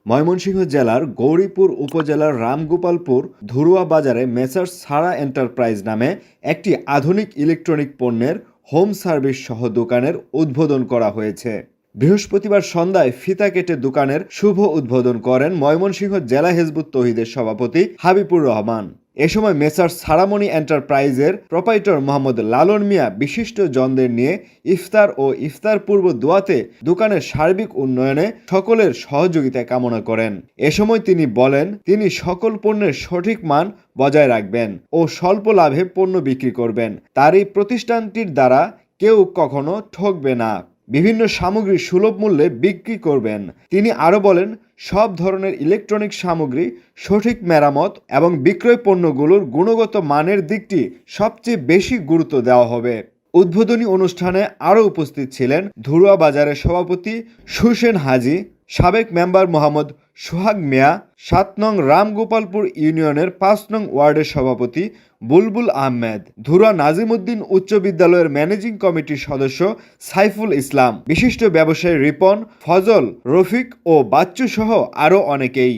ময়মনসিংহ জেলার গৌরীপুর উপজেলার রামগোপালপুর ধুরুয়া বাজারে মেসার্স সারা এন্টারপ্রাইজ নামে একটি আধুনিক ইলেকট্রনিক পণ্যের হোম সার্ভিস সহ দোকানের উদ্বোধন করা হয়েছে। বৃহস্পতিবার সন্ধ্যায় ফিতা কেটে দোকানের শুভ উদ্বোধন করেন ময়মনসিংহ জেলা হিজবুত তৌহিদের সভাপতি হাবিবুর রহমান। এ সময় মেসার্স সারামণি এন্টারপ্রাইজের প্রোপাইটর মোহাম্মদ লালন মিয়া বিশিষ্ট জনদের নিয়ে ইফতার ও ইফতার পূর্ব দোয়াতে দোকানের সার্বিক উন্নয়নে সকলের সহযোগিতা কামনা করেন। এ সময় তিনি বলেন, তিনি সকল পণ্যের সঠিক মান বজায় রাখবেন ও স্বল্প লাভে পণ্য বিক্রি করবেন। তার এই প্রতিষ্ঠানটির দ্বারা কেউ কখনো ঠকবে না, বিভিন্ন সামগ্রী সুলভ মূল্যে বিক্রি করবেন। তিনি আরও বলেন, সব ধরনের ইলেকট্রনিক সামগ্রী সঠিক মেরামত এবং বিক্রয় পণ্যগুলোর গুণগত মানের দিকটি সবচেয়ে বেশি গুরুত্ব দেওয়া হবে। উদ্বোধনী অনুষ্ঠানে আরও উপস্থিত ছিলেন ধুরুয়া বাজারের সভাপতি সুসেন হাজি, সাবেক মেম্বার মোহাম্মদ সোহাগ মিয়া, ৭ নং রামগোপালপুর ইউনিয়নের ৫ নং ওয়ার্ডের সভাপতি বুলবুল আহমেদ, ধুরুয়া নাজিমউদ্দিন উচ্চ বিদ্যালয়ের ম্যানেজিং কমিটির সদস্য সাইফুল ইসলাম, বিশিষ্ট ব্যবসায়ী রিপন, ফজল, রফিক ও বাচ্চু সহ আরও অনেকেই।